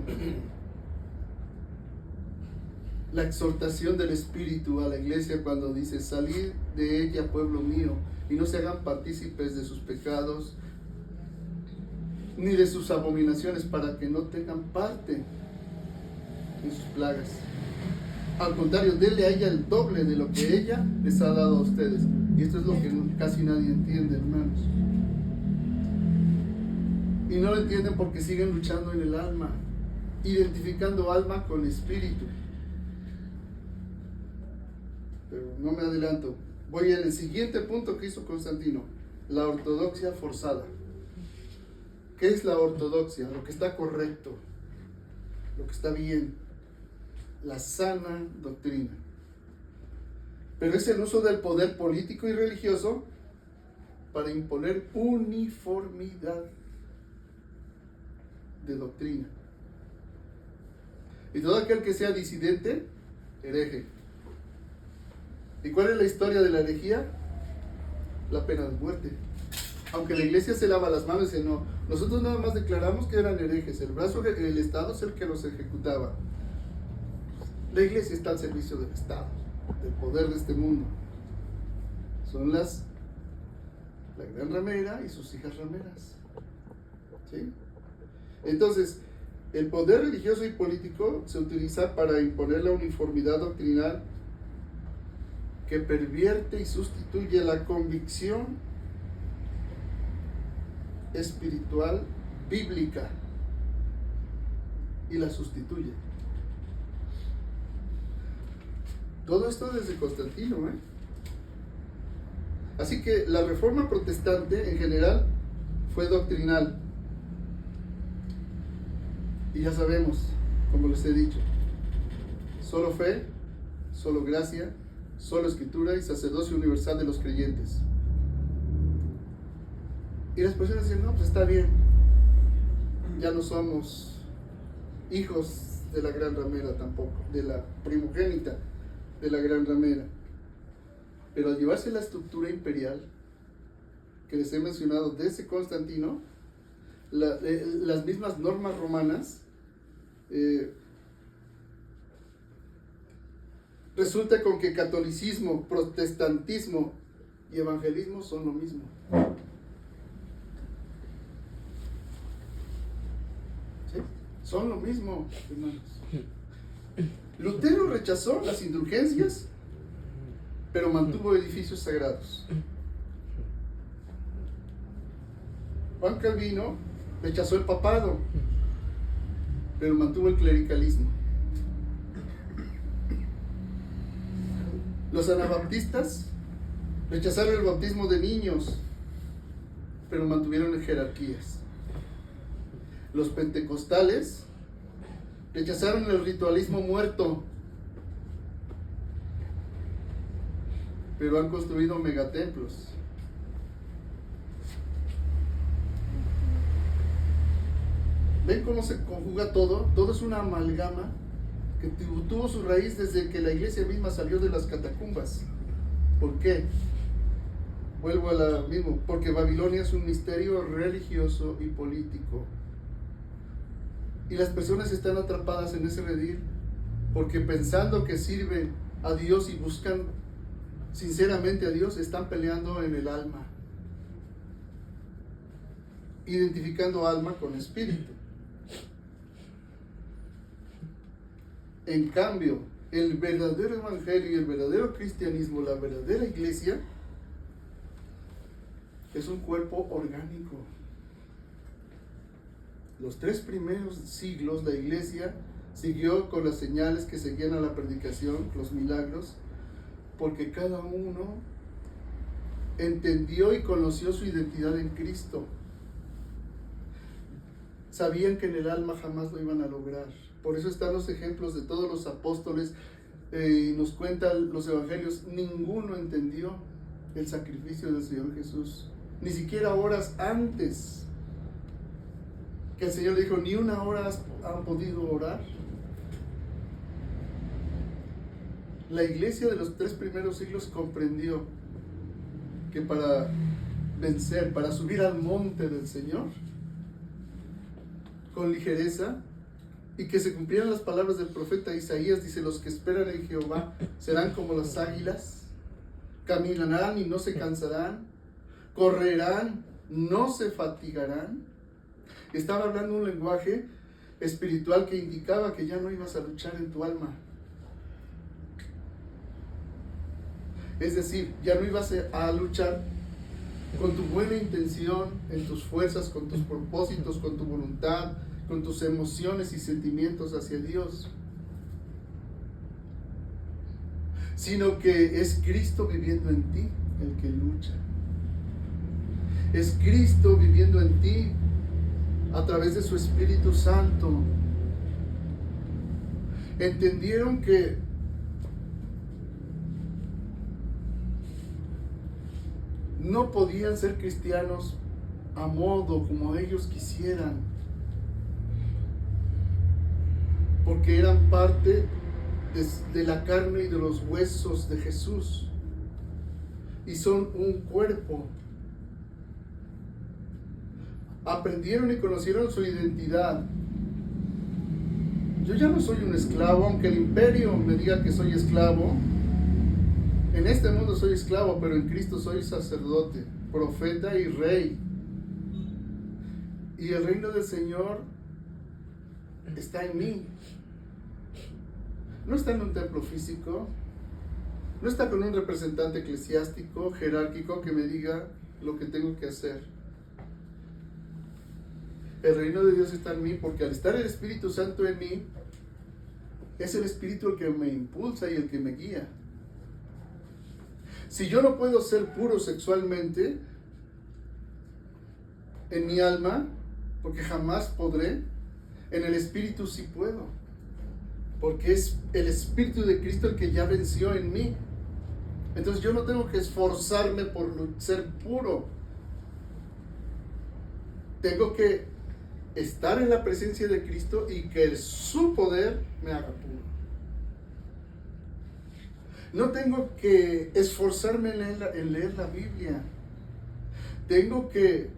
la exhortación del Espíritu a la iglesia cuando dice, salid de ella, pueblo mío, y no se hagan partícipes de sus pecados ni de sus abominaciones, para que no tengan parte en sus plagas. Al contrario, denle a ella el doble de lo que ella les ha dado a ustedes. Y esto es lo que casi nadie entiende, hermanos. Y no lo entienden porque siguen luchando en el alma, identificando alma con espíritu. Pero no me adelanto. Voy al siguiente punto que hizo Constantino: la ortodoxia forzada. ¿Qué es la ortodoxia? Lo que está correcto, lo que está bien, la sana doctrina. Pero es el uso del poder político y religioso para imponer uniformidad de doctrina. Y todo aquel que sea disidente, hereje. ¿Y cuál es la historia de la herejía? La pena de muerte. Aunque la iglesia se lava las manos y dice, no, nosotros nada más declaramos que eran herejes, el Estado es el que los ejecutaba. La iglesia está al servicio del Estado, del poder de este mundo. Son la gran ramera y sus hijas rameras. ¿Sí? Entonces, el poder religioso y político se utiliza para imponer la uniformidad doctrinal que pervierte y sustituye la convicción espiritual bíblica y la sustituye. Todo esto desde Constantino, Así que la reforma protestante en general fue doctrinal. Y ya sabemos, como les he dicho, solo fe, solo gracia, solo escritura y sacerdocio universal de los creyentes. Y las personas dicen, no, pues está bien, ya no somos hijos de la gran ramera tampoco, de la primogénita de la gran ramera. Pero al llevarse la estructura imperial que les he mencionado desde Constantino, las mismas normas romanas, resulta con que catolicismo, protestantismo y evangelismo son lo mismo. ¿Sí? Son lo mismo, hermanos. Lutero rechazó las indulgencias, pero mantuvo edificios sagrados. Juan Calvino rechazó el papado, pero mantuvo el clericalismo. Los anabaptistas rechazaron el bautismo de niños, pero mantuvieron jerarquías. Los pentecostales rechazaron el ritualismo muerto, pero han construido megatemplos. ¿Ven cómo se conjuga todo? Todo es una amalgama que tuvo su raíz desde que la iglesia misma salió de las catacumbas. ¿Por qué? Vuelvo a lo mismo, porque Babilonia es un misterio religioso y político. Y las personas están atrapadas en ese redil porque pensando que sirven a Dios y buscan sinceramente a Dios, están peleando en el alma, identificando alma con espíritu. En cambio, el verdadero evangelio y el verdadero cristianismo, la verdadera iglesia, es un cuerpo orgánico. Los 3 primeros siglos la iglesia siguió con las señales que seguían a la predicación, los milagros, porque cada uno entendió y conoció su identidad en Cristo. Sabían que en el alma jamás lo iban a lograr. Por eso están los ejemplos de todos los apóstoles, y nos cuentan los evangelios. Ninguno entendió el sacrificio del Señor Jesús, ni siquiera horas antes que el Señor le dijo, ni una hora han podido orar. La iglesia de los 3 primeros siglos comprendió que para vencer, para subir al monte del Señor con ligereza, y que se cumplieran las palabras del profeta Isaías, dice, los que esperan en Jehová serán como las águilas, caminarán y no se cansarán, correrán, no se fatigarán. Estaba hablando un lenguaje espiritual que indicaba que ya no ibas a luchar en tu alma. Es decir, ya no ibas a luchar con tu buena intención, en tus fuerzas, con tus propósitos, con tu voluntad, con tus emociones y sentimientos hacia Dios, sino que es Cristo viviendo en ti el que lucha. Es Cristo viviendo en ti a través de su Espíritu Santo. Entendieron que no podían ser cristianos a modo como ellos quisieran, porque eran parte de la carne y de los huesos de Jesús, y son un cuerpo. Aprendieron y conocieron su identidad. Yo ya no soy un esclavo, aunque el imperio me diga que soy esclavo. En este mundo soy esclavo, pero en Cristo soy sacerdote, profeta y rey. Y el reino del Señor está en mí. No está en un templo físico, no está con un representante eclesiástico, jerárquico, que me diga lo que tengo que hacer. El reino de Dios está en mí, porque al estar el Espíritu Santo en mí, es el Espíritu el que me impulsa y el que me guía. Si yo no puedo ser puro sexualmente en mi alma, porque jamás podré, en el Espíritu sí puedo. porque es el Espíritu de Cristo el que ya venció en mí. Entonces yo no tengo que esforzarme por ser puro. Tengo que estar en la presencia de Cristo y que su poder me haga puro. No tengo que esforzarme en leer la Biblia. Tengo que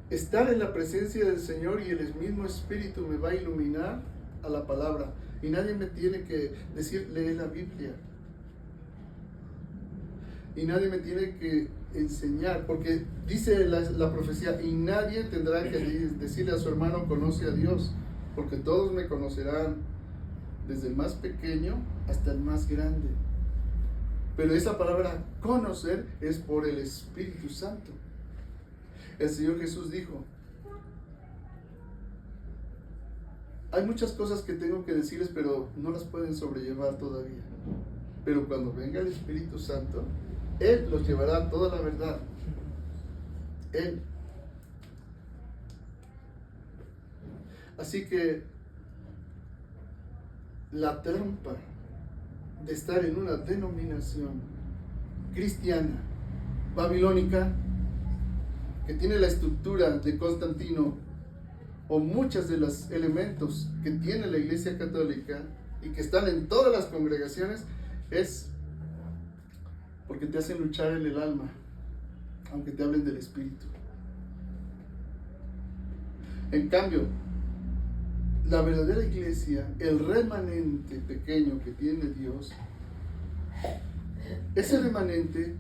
estar en la presencia del Señor y el mismo Espíritu me va a iluminar a la palabra. Y nadie me tiene que decir, lee la Biblia. Y nadie me tiene que enseñar, porque dice la profecía, y nadie tendrá que decirle a su hermano, conoce a Dios, porque todos me conocerán, desde el más pequeño hasta el más grande. Pero esa palabra conocer es por el Espíritu Santo. El Señor Jesús dijo, hay muchas cosas que tengo que decirles, pero no las pueden sobrellevar todavía. Pero cuando venga el Espíritu Santo, Él los llevará a toda la verdad. Él. Así que la trampa de estar en una denominación cristiana, babilónica, que tiene la estructura de Constantino, o muchos de los elementos que tiene la Iglesia Católica y que están en todas las congregaciones, es porque te hacen luchar en el alma, aunque te hablen del Espíritu. En cambio, la verdadera iglesia, el remanente pequeño que tiene Dios, ese remanente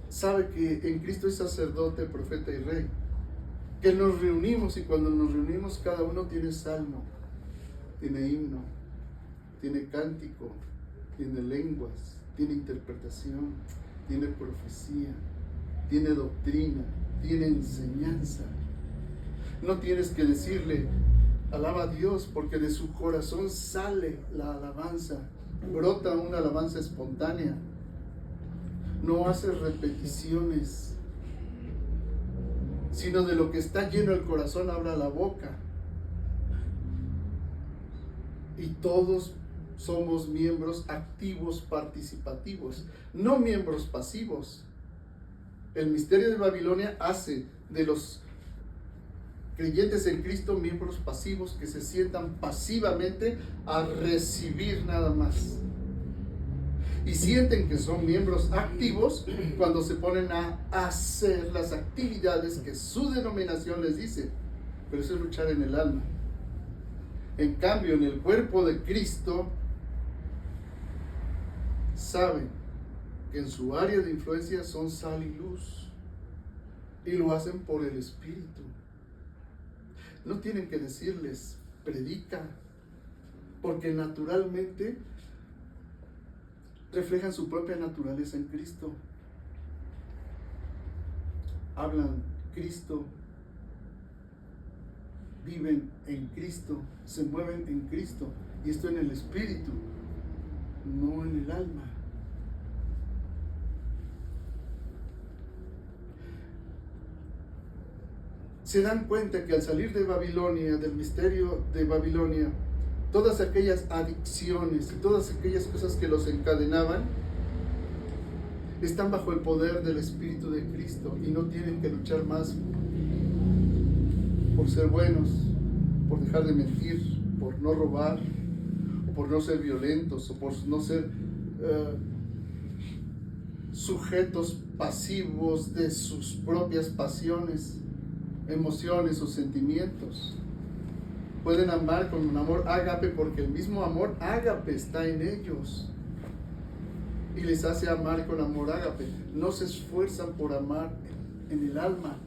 sabe que en Cristo es sacerdote, profeta y rey, que nos reunimos, y cuando nos reunimos cada uno tiene salmo, tiene himno, tiene cántico, tiene lenguas, tiene interpretación, tiene profecía, tiene doctrina, tiene enseñanza. No tienes que decirle, alaba a Dios, porque de su corazón sale la alabanza, brota una alabanza espontánea. No hace repeticiones, sino de lo que está lleno el corazón habla la boca. Y todos somos miembros activos, participativos, no miembros pasivos. El misterio de Babilonia hace de los creyentes en Cristo miembros pasivos que se sientan pasivamente a recibir nada más. Y sienten que son miembros activos cuando se ponen a hacer las actividades que su denominación les dice. Pero eso es luchar en el alma. En cambio, en el cuerpo de Cristo, saben que en su área de influencia son sal y luz. Y lo hacen por el Espíritu. No tienen que decirles, predica, porque naturalmente reflejan su propia naturaleza en Cristo. Hablan Cristo, viven en Cristo, se mueven en Cristo, y esto en el Espíritu, no en el alma. Se dan cuenta que al salir de Babilonia, del misterio de Babilonia, todas aquellas adicciones y todas aquellas cosas que los encadenaban están bajo el poder del Espíritu de Cristo y no tienen que luchar más por ser buenos, por dejar de mentir, por no robar, o por no ser violentos, o por no ser sujetos pasivos de sus propias pasiones, emociones o sentimientos. Pueden amar con un amor ágape porque el mismo amor ágape está en ellos y les hace amar con amor ágape. No se esfuerzan por amar en el alma,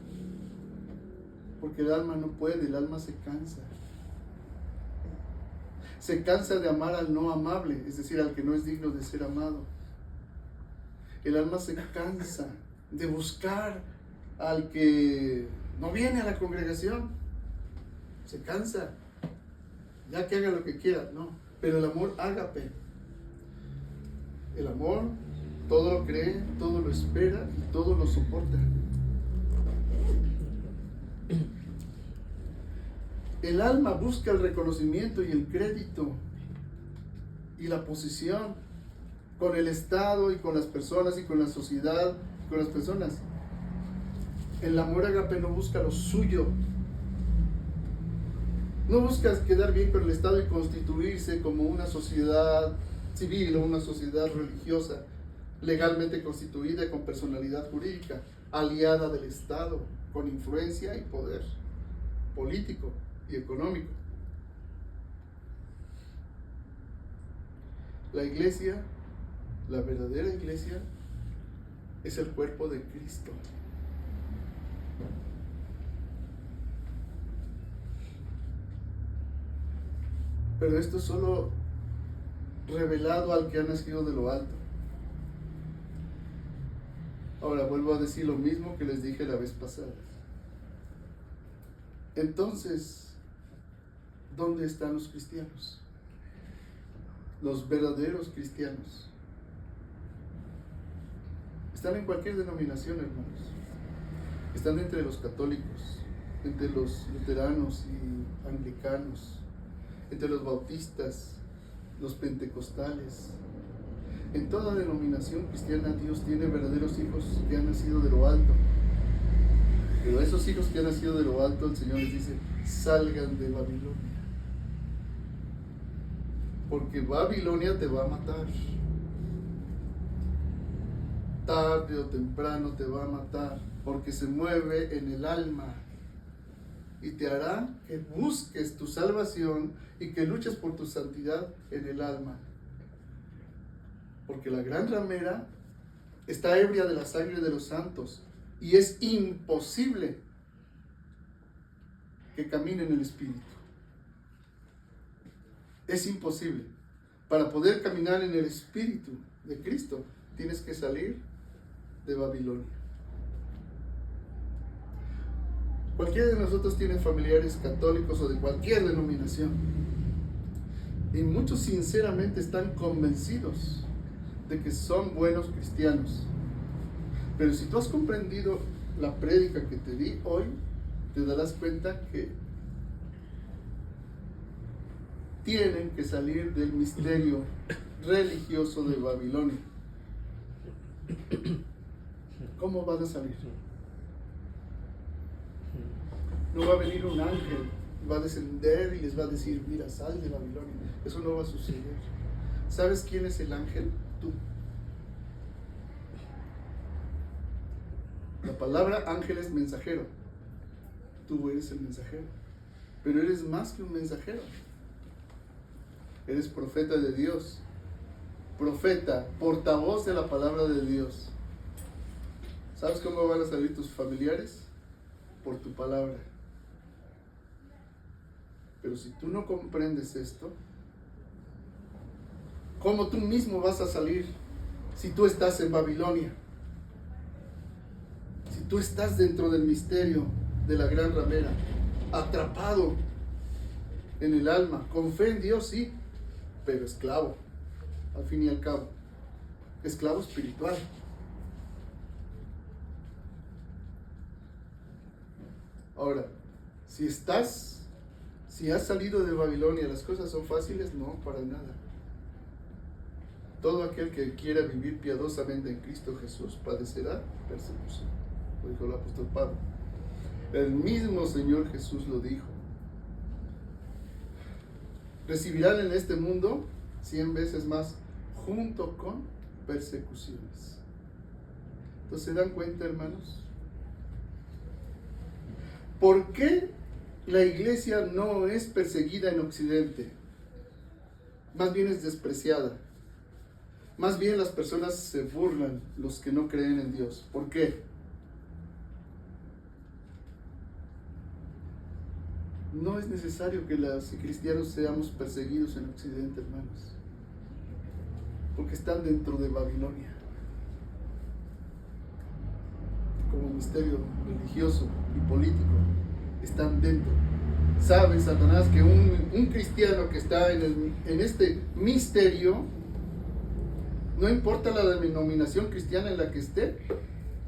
porque el alma no puede, el alma se cansa. Se cansa de amar al no amable, es decir, al que no es digno de ser amado. El alma se cansa de buscar al que no viene a la congregación. Se cansa, ya que haga lo que quiera, no. Pero el amor ágape, el amor todo lo cree, todo lo espera y todo lo soporta. El alma busca el reconocimiento y el crédito y la posición con el Estado y con las personas y con la sociedad y con las personas. El amor ágape no busca lo suyo. No buscas quedar bien con el Estado y constituirse como una sociedad civil o una sociedad religiosa legalmente constituida con personalidad jurídica, aliada del Estado, con influencia y poder político y económico. La iglesia, la verdadera iglesia, es el cuerpo de Cristo. Pero esto es solo revelado al que ha nacido de lo alto. Ahora vuelvo a decir lo mismo que les dije la vez pasada. Entonces, ¿dónde están los cristianos? Los verdaderos cristianos. Están en cualquier denominación, hermanos. Están entre los católicos, entre los luteranos y anglicanos, entre los bautistas, los pentecostales. En toda denominación cristiana Dios tiene verdaderos hijos que han nacido de lo alto. Pero a esos hijos que han nacido de lo alto, el Señor les dice: salgan de Babilonia. Porque Babilonia te va a matar. Tarde o temprano te va a matar, porque se mueve en el alma y te hará que busques tu salvación y que luches por tu santidad en el alma. Porque la gran ramera está ebria de la sangre de los santos y es imposible que camine en el Espíritu. Es imposible. Para poder caminar en el Espíritu de Cristo, tienes que salir de Babilonia. Cualquiera de nosotros tiene familiares católicos o de cualquier denominación, y muchos sinceramente están convencidos de que son buenos cristianos. Pero si tú has comprendido la prédica que te di hoy, te darás cuenta que tienen que salir del misterio religioso de Babilonia. ¿Cómo van a salir? No va a venir un ángel, va a descender y les va a decir: mira, sal de Babilonia. Eso no va a suceder. ¿Sabes quién es el ángel? Tú. La palabra ángel es mensajero. Tú eres el mensajero. Pero eres más que un mensajero. Eres profeta de Dios. Profeta, portavoz de la palabra de Dios. ¿Sabes cómo van a salir tus familiares? Por tu palabra. Pero si tú no comprendes esto, ¿cómo tú mismo vas a salir si tú estás en Babilonia? Si tú estás dentro del misterio de la gran ramera, atrapado en el alma, con fe en Dios, sí, pero esclavo, al fin y al cabo, esclavo espiritual. Ahora, si has salido de Babilonia, ¿las cosas son fáciles? No, para nada. Todo aquel que quiera vivir piadosamente en Cristo Jesús padecerá persecución, lo dijo el apóstol Pablo. El mismo Señor Jesús lo dijo. Recibirán en este mundo 100 veces más, junto con persecuciones. Entonces, ¿se dan cuenta, hermanos? ¿Por qué la iglesia no es perseguida en Occidente? Más bien es despreciada. Más bien las personas se burlan, los que no creen en Dios. ¿Por qué? No es necesario que los cristianos seamos perseguidos en Occidente, hermanos, porque están dentro de Babilonia. Como misterio religioso y político, están dentro. Sabe Satanás que un cristiano que está en este misterio, no importa la denominación cristiana en la que esté,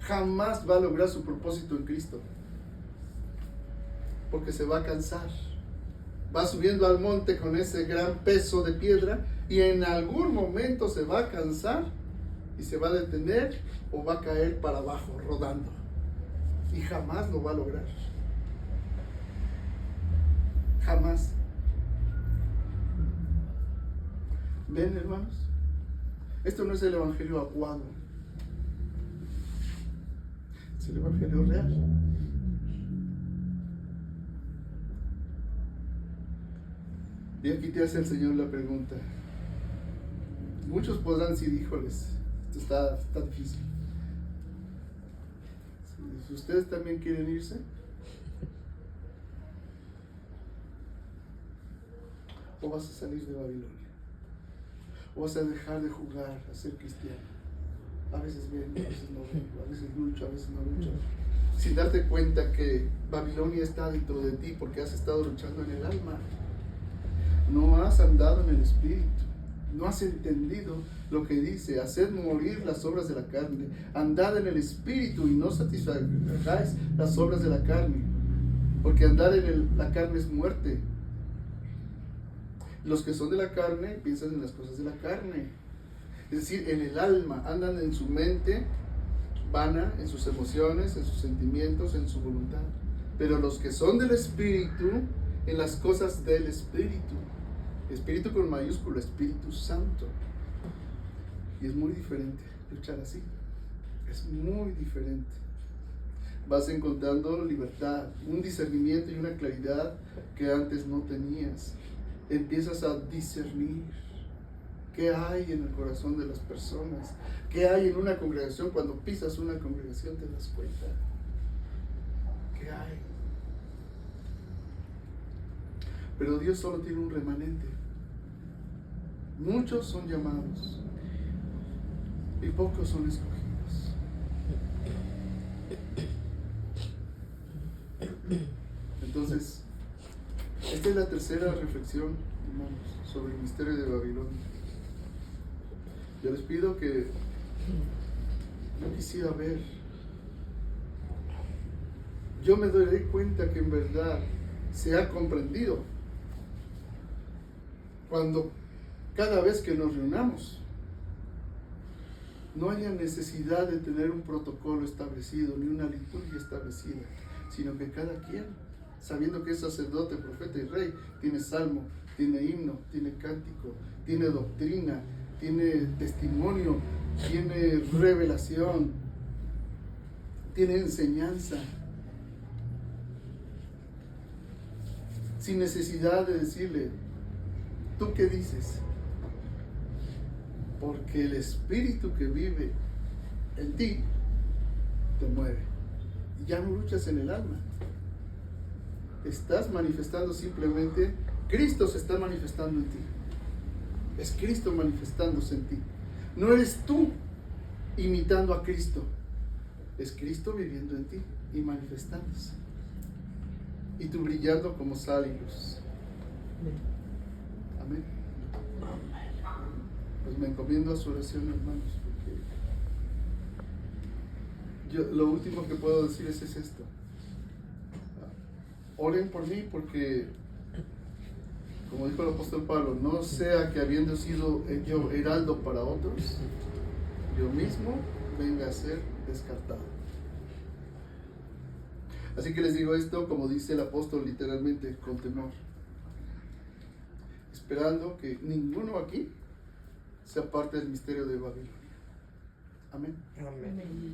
jamás va a lograr su propósito en Cristo, porque se va a cansar Va subiendo al monte con ese gran peso de piedra y en algún momento se va a cansar y se va a detener o va a caer para abajo rodando y jamás lo va a lograr. Jamás. ¿Ven, hermanos? Esto no es el evangelio aguado, es el evangelio real. Y aquí te hace el Señor la pregunta. Muchos podrán decir, híjoles, esto está difícil. Si ustedes también quieren irse, o vas a salir de Babilonia, o vas a dejar de jugar a ser cristiano. A veces vengo, a veces no vengo, a veces lucho, a veces no lucho, sin darte cuenta que Babilonia está dentro de ti porque has estado luchando en el alma. No has andado en el espíritu, no has entendido lo que dice: haced morir las obras de la carne, andad en el espíritu y no satisfagáis las obras de la carne, porque andar en la carne es muerte. Los que son de la carne piensan en las cosas de la carne, es decir, en el alma, andan en su mente vana, en sus emociones, en sus sentimientos, en su voluntad. Pero los que son del espíritu, en las cosas del espíritu. Espíritu con mayúscula, Espíritu Santo. Y es muy diferente luchar así. Es muy diferente. Vas encontrando libertad, un discernimiento y una claridad que antes no tenías. Empiezas a discernir qué hay en el corazón de las personas, qué hay en una congregación. Cuando pisas una congregación te das cuenta qué hay. Pero Dios solo tiene un remanente. Muchos son llamados y pocos son escogidos. Entonces, esta es la tercera reflexión, hermanos, sobre el misterio de Babilonia. Yo les pido que yo quisiera ver, yo me doy cuenta que en verdad se ha comprendido cuando cada vez que nos reunamos no haya necesidad de tener un protocolo establecido ni una liturgia establecida, sino que cada quien, sabiendo que es sacerdote, profeta y rey, tiene salmo, tiene himno, tiene cántico, tiene doctrina, tiene testimonio, tiene revelación, tiene enseñanza, sin necesidad de decirle: ¿tú qué dices? Porque el espíritu que vive en ti te mueve. Y ya no luchas en el alma. Estás manifestando simplemente, Cristo se está manifestando en ti. Es Cristo manifestándose en ti. No eres tú imitando a Cristo. Es Cristo viviendo en ti y manifestándose. Y tú brillando como sal y luz. Amén. Pues me encomiendo a su oración, hermanos, porque lo último que puedo decir es esto. Oren por mí, porque, como dijo el apóstol Pablo, no sea que habiendo sido yo heraldo para otros, yo mismo venga a ser descartado. Así que les digo esto, como dice el apóstol, literalmente con temor, esperando que ninguno aquí sea parte del misterio de Babilonia. Amén. Amén.